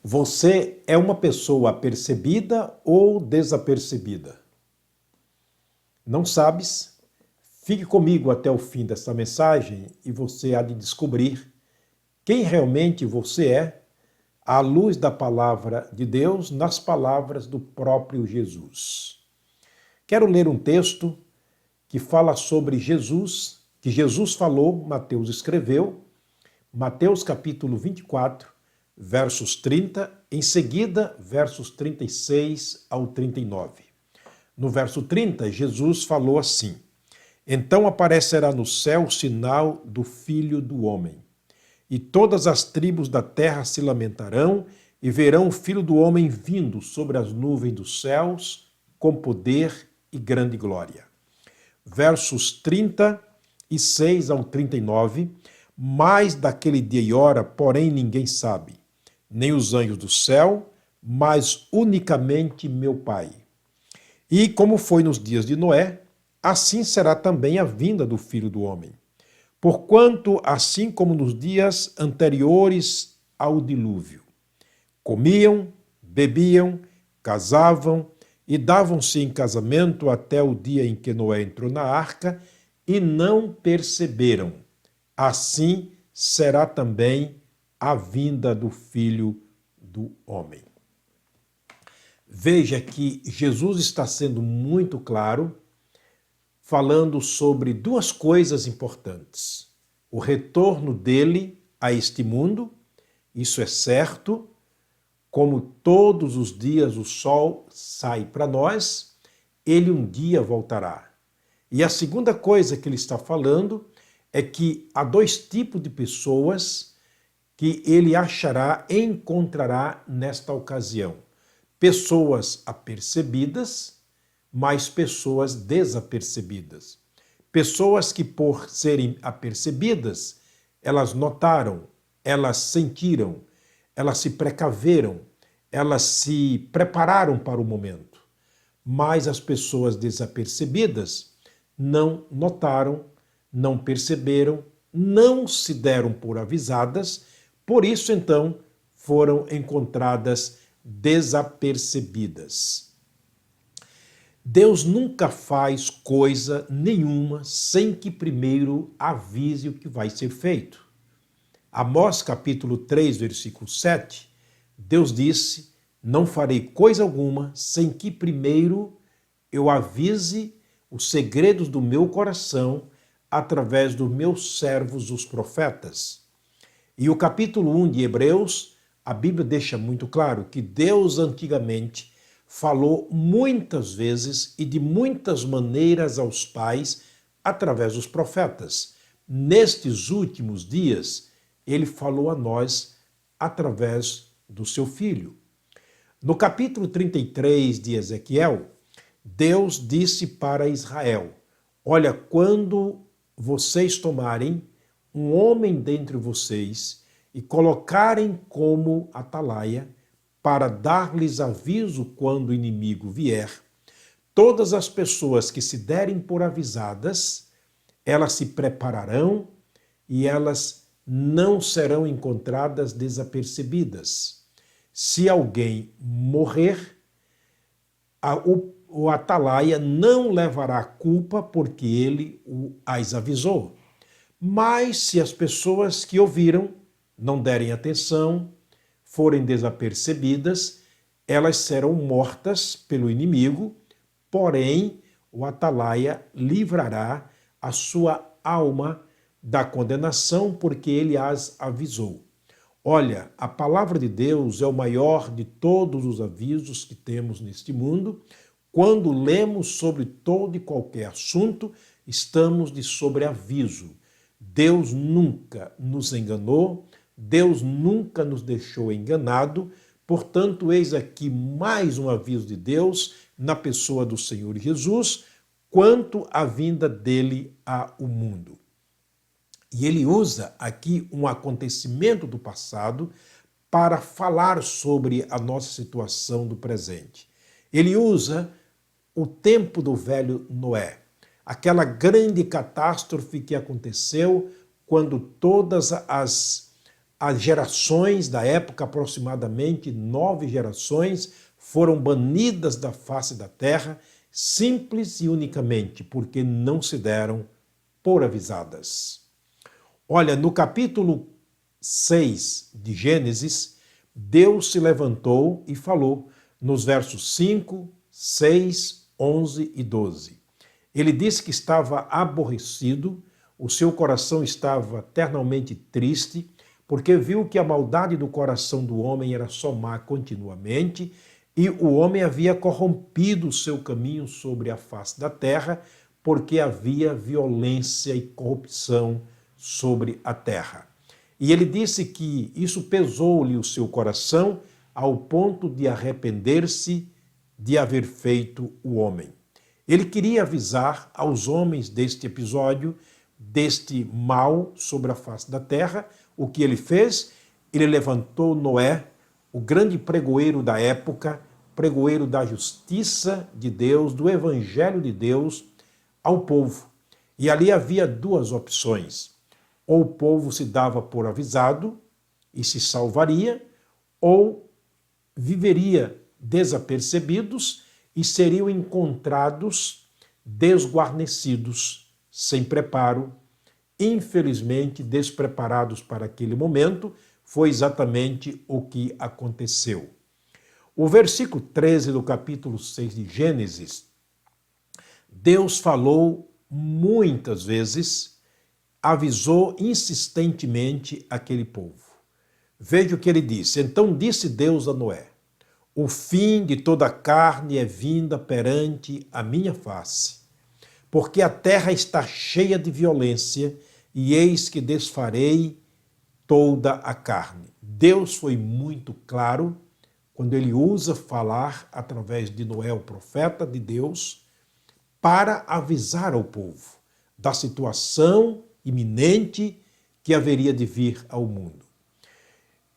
Você é uma pessoa apercebida ou desapercebida? Não sabes? Fique comigo até o fim desta mensagem e você há de descobrir quem realmente você é à luz da palavra de Deus, nas palavras do próprio Jesus. Quero ler um texto que fala sobre Jesus, que Jesus falou, Mateus escreveu, Mateus capítulo 24, versos 30, em seguida, versos 36 ao 39. No verso 30, Jesus falou assim: Então aparecerá no céu o sinal do Filho do Homem, e todas as tribos da terra se lamentarão e verão o Filho do Homem vindo sobre as nuvens dos céus com poder e grande glória. Versos 36 ao 39, mais daquele dia e hora, porém ninguém sabe, nem os anjos do céu, mas unicamente meu Pai. E como foi nos dias de Noé, assim será também a vinda do Filho do Homem. Porquanto, assim como nos dias anteriores ao dilúvio, comiam, bebiam, casavam e davam-se em casamento até o dia em que Noé entrou na arca e não perceberam. Assim será também a vinda do Filho do Homem. Veja que Jesus está sendo muito claro, falando sobre duas coisas importantes. O retorno dele a este mundo, isso é certo, como todos os dias o sol sai para nós, ele um dia voltará. E a segunda coisa que ele está falando é que há dois tipos de pessoas que ele encontrará nesta ocasião. Pessoas apercebidas, mas pessoas desapercebidas. Pessoas que, por serem apercebidas, elas notaram, elas sentiram, elas se precaveram, elas se prepararam para o momento. Mas as pessoas desapercebidas não notaram, não perceberam, não se deram por avisadas, por isso então foram encontradas desapercebidas. Deus nunca faz coisa nenhuma sem que primeiro avise o que vai ser feito. Amós capítulo 3, versículo 7, Deus disse: Não farei coisa alguma sem que primeiro eu avise os segredos do meu coração através dos meus servos, os profetas. E o capítulo 1 de Hebreus, a Bíblia deixa muito claro que Deus antigamente falou muitas vezes e de muitas maneiras aos pais através dos profetas. Nestes últimos dias, ele falou a nós através do seu Filho. No capítulo 33 de Ezequiel, Deus disse para Israel: Olha, quando vocês tomarem um homem dentre vocês e colocarem como atalaia para dar-lhes aviso quando o inimigo vier, todas as pessoas que se derem por avisadas, elas se prepararão e elas não serão encontradas desapercebidas. Se alguém morrer, o atalaia não levará a culpa porque ele as avisou. Mas se as pessoas que ouviram não derem atenção, forem desapercebidas, elas serão mortas pelo inimigo, porém o atalaia livrará a sua alma da condenação porque ele as avisou. Olha, a palavra de Deus é o maior de todos os avisos que temos neste mundo. Quando lemos sobre todo e qualquer assunto, estamos de sobreaviso. Deus nunca nos enganou, Deus nunca nos deixou enganado, portanto, eis aqui mais um aviso de Deus na pessoa do Senhor Jesus, quanto à vinda dele ao mundo. E ele usa aqui um acontecimento do passado para falar sobre a nossa situação do presente. Ele usa o tempo do velho Noé, aquela grande catástrofe que aconteceu quando todas as as gerações da época, aproximadamente 9 gerações, foram banidas da face da terra, simples e unicamente porque não se deram por avisadas. Olha, no capítulo 6 de Gênesis, Deus se levantou e falou nos versos 5, 6, 11 e 12. Ele disse que estava aborrecido, o seu coração estava eternamente triste, porque viu que a maldade do coração do homem era só má continuamente, e o homem havia corrompido o seu caminho sobre a face da terra, porque havia violência e corrupção sobre a terra. E ele disse que isso pesou-lhe o seu coração ao ponto de arrepender-se de haver feito o homem. Ele queria avisar aos homens deste episódio, deste mal sobre a face da terra. O que ele fez? Ele levantou Noé, o grande pregoeiro da época, pregoeiro da justiça de Deus, do evangelho de Deus, ao povo. E ali havia duas opções. Ou o povo se dava por avisado e se salvaria, ou viveria desapercebidos e seriam encontrados desguarnecidos, sem preparo. Infelizmente, despreparados para aquele momento, foi exatamente o que aconteceu. O versículo 13 do capítulo 6 de Gênesis, Deus falou muitas vezes, avisou insistentemente aquele povo. Veja o que ele disse. Então disse Deus a Noé: o fim de toda a carne é vinda perante a minha face, porque a terra está cheia de violência, e eis que desfarei toda a carne. Deus foi muito claro quando ele usa falar através de Noé, o profeta de Deus, para avisar ao povo da situação iminente que haveria de vir ao mundo.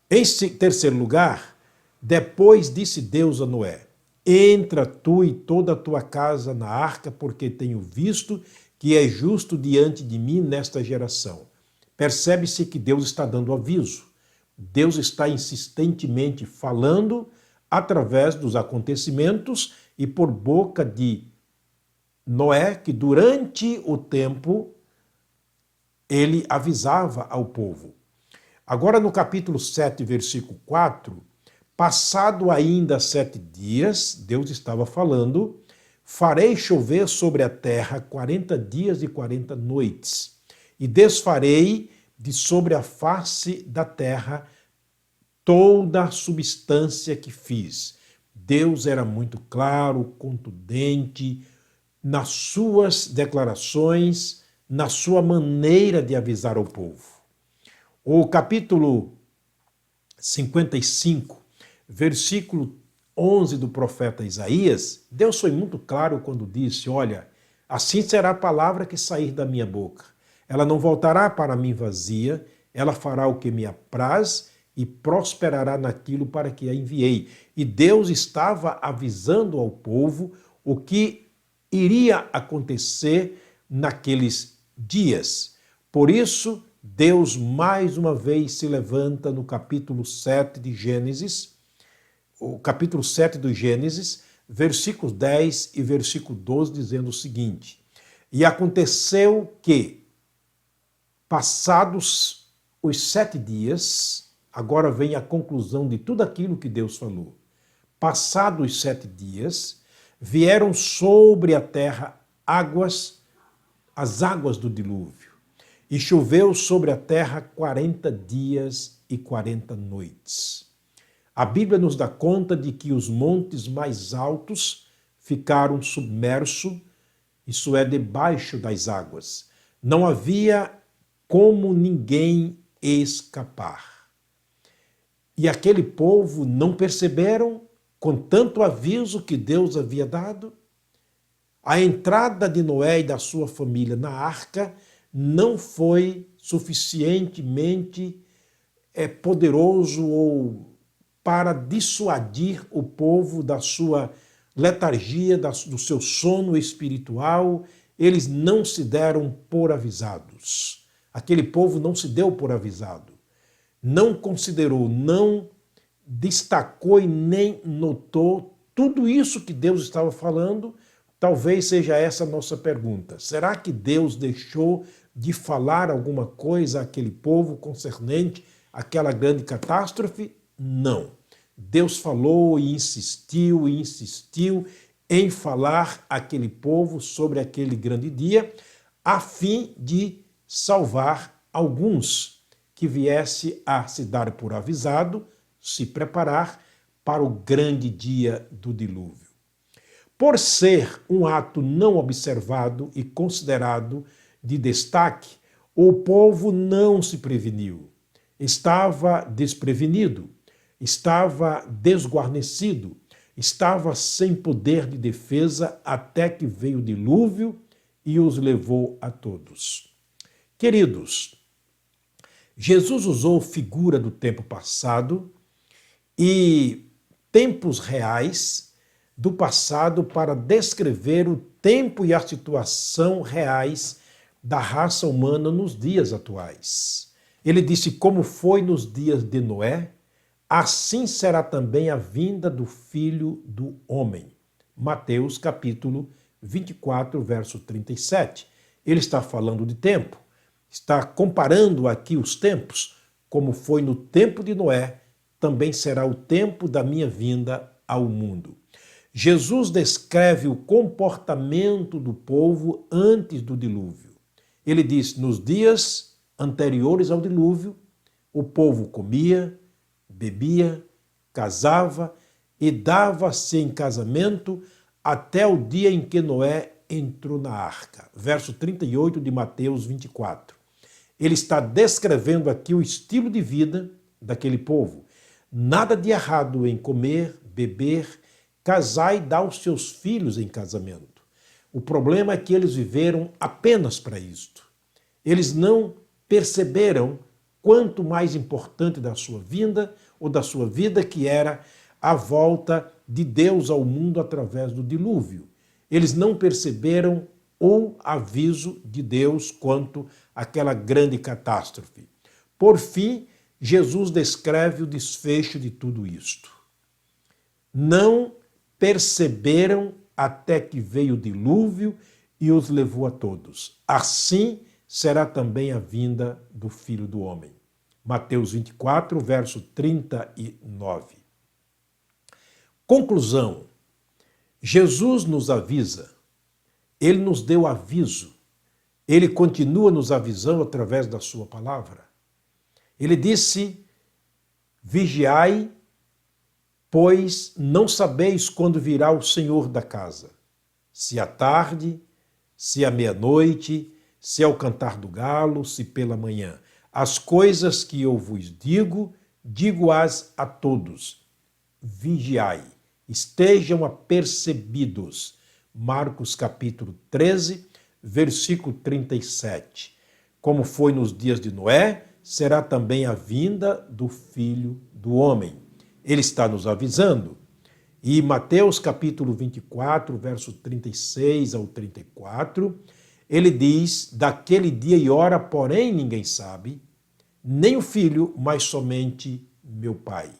Em terceiro lugar, depois disse Deus a Noé: entra tu e toda a tua casa na arca, porque tenho visto que é justo diante de mim nesta geração. Percebe-se que Deus está dando aviso. Deus está insistentemente falando através dos acontecimentos e por boca de Noé, que durante o tempo ele avisava ao povo. Agora no capítulo 7, versículo 4, passado ainda 7 dias, Deus estava falando: farei chover sobre a terra 40 dias e 40 noites, e desfarei de sobre a face da terra toda a substância que fiz. Deus era muito claro, contundente nas suas declarações, na sua maneira de avisar ao povo. O capítulo 55, versículo 11 do profeta Isaías, Deus foi muito claro quando disse: olha, assim será a palavra que sair da minha boca. Ela não voltará para mim vazia, ela fará o que me apraz e prosperará naquilo para que a enviei. E Deus estava avisando ao povo o que iria acontecer naqueles dias. Por isso, Deus mais uma vez se levanta no capítulo 7 de Gênesis, o capítulo 7 do Gênesis, versículos 10 e versículo 12, dizendo o seguinte: e aconteceu que, passados os 7 dias, agora vem a conclusão de tudo aquilo que Deus falou. Passados os 7 dias, vieram sobre a terra águas, as águas do dilúvio, e choveu sobre a terra 40 dias e 40 noites. A Bíblia nos dá conta de que os montes mais altos ficaram submersos, isso é, debaixo das águas. Não havia como ninguém escapar. E aquele povo não perceberam, com tanto aviso que Deus havia dado, a entrada de Noé e da sua família na arca não foi suficientemente poderoso ou para dissuadir o povo da sua letargia, do seu sono espiritual. Eles não se deram por avisados. Aquele povo não se deu por avisado. não considerou, não destacou e nem notou tudo isso que Deus estava falando. Talvez seja essa a nossa pergunta. Será que Deus deixou de falar alguma coisa àquele povo concernente àquela grande catástrofe? Não. Deus falou e insistiu em falar àquele povo sobre aquele grande dia, a fim de salvar alguns que viesse a se dar por avisado, se preparar para o grande dia do dilúvio. Por ser um ato não observado e considerado de destaque, o povo não se preveniu. Estava desprevenido, estava desguarnecido, estava sem poder de defesa até que veio o dilúvio e os levou a todos. Queridos, Jesus usou figura do tempo passado e tempos reais do passado para descrever o tempo e a situação reais da raça humana nos dias atuais. Ele disse: como foi nos dias de Noé, assim será também a vinda do Filho do Homem. Mateus capítulo 24, verso 37. Ele está falando de tempo, está comparando aqui os tempos. Como foi no tempo de Noé, também será o tempo da minha vinda ao mundo. Jesus descreve o comportamento do povo antes do dilúvio. Ele diz: nos dias anteriores ao dilúvio, o povo comia, bebia, casava e dava-se em casamento até o dia em que Noé entrou na arca. Verso 38 de Mateus 24. Ele está descrevendo aqui o estilo de vida daquele povo. Nada de errado em comer, beber, casar e dar os seus filhos em casamento. O problema é que eles viveram apenas para isto. Eles não perceberam quanto mais importante da sua vinda ou da sua vida que era a volta de Deus ao mundo através do dilúvio. Eles não perceberam o aviso de Deus quanto àquela grande catástrofe. Por fim, Jesus descreve o desfecho de tudo isto. Não perceberam até que veio o dilúvio e os levou a todos. Assim será também a vinda do Filho do Homem. Mateus 24, verso 39. Conclusão. Jesus nos avisa, ele nos deu aviso, ele continua nos avisando através da sua palavra. Ele disse: vigiai, pois não sabeis quando virá o Senhor da casa, se à tarde, se à meia-noite, se ao cantar do galo, se pela manhã. As coisas que eu vos digo, digo-as a todos. Vigiai, estejam apercebidos. Marcos capítulo 13, versículo 37. Como foi nos dias de Noé, será também a vinda do Filho do Homem. Ele está nos avisando. E Mateus capítulo 24, verso 36 ao 34, ele diz: daquele dia e hora, porém, ninguém sabe, nem o Filho, mas somente meu Pai.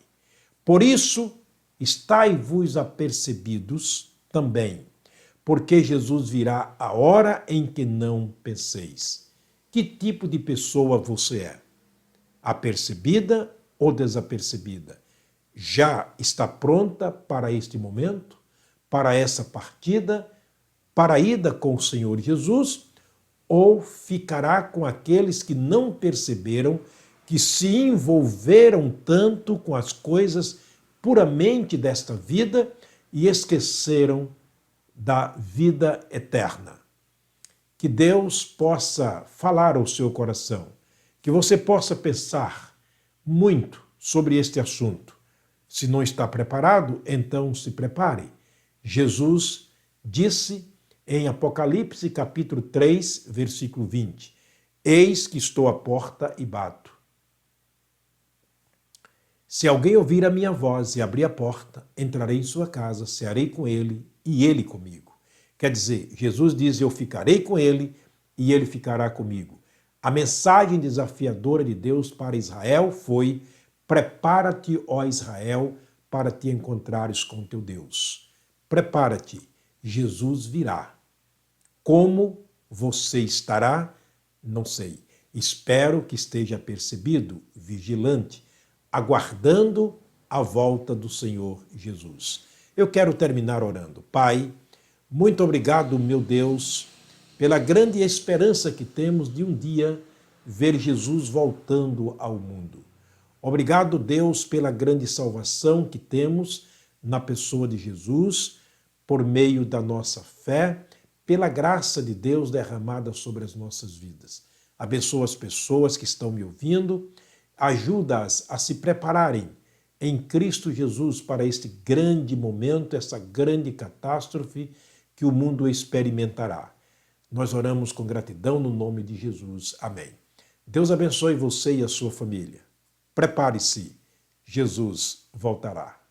Por isso, estai-vos apercebidos também, porque Jesus virá a hora em que não penseis. Que tipo de pessoa você é? Apercebida ou desapercebida? Já está pronta para este momento, para essa partida, para a ida com o Senhor Jesus, ou ficará com aqueles que não perceberam, que se envolveram tanto com as coisas puramente desta vida e esqueceram da vida eterna? Que Deus possa falar ao seu coração, que você possa pensar muito sobre este assunto. Se não está preparado, então se prepare. Jesus disse em Apocalipse capítulo 3, versículo 20, eis que estou à porta e bato. Se alguém ouvir a minha voz e abrir a porta, entrarei em sua casa, cearei com ele e ele comigo. Quer dizer, Jesus diz: eu ficarei com ele e ele ficará comigo. A mensagem desafiadora de Deus para Israel foi: prepara-te, ó Israel, para te encontrares com teu Deus. Prepara-te, Jesus virá. Como você estará? Não sei. Espero que esteja percebido, vigilante, aguardando a volta do Senhor Jesus. Eu quero terminar orando. Pai, muito obrigado, meu Deus, pela grande esperança que temos de um dia ver Jesus voltando ao mundo. Obrigado, Deus, pela grande salvação que temos na pessoa de Jesus, por meio da nossa fé, pela graça de Deus derramada sobre as nossas vidas. Abençoa as pessoas que estão me ouvindo, ajuda-as a se prepararem em Cristo Jesus para este grande momento, essa grande catástrofe que o mundo experimentará. Nós oramos com gratidão no nome de Jesus. Amém. Deus abençoe você e a sua família. Prepare-se, Jesus voltará.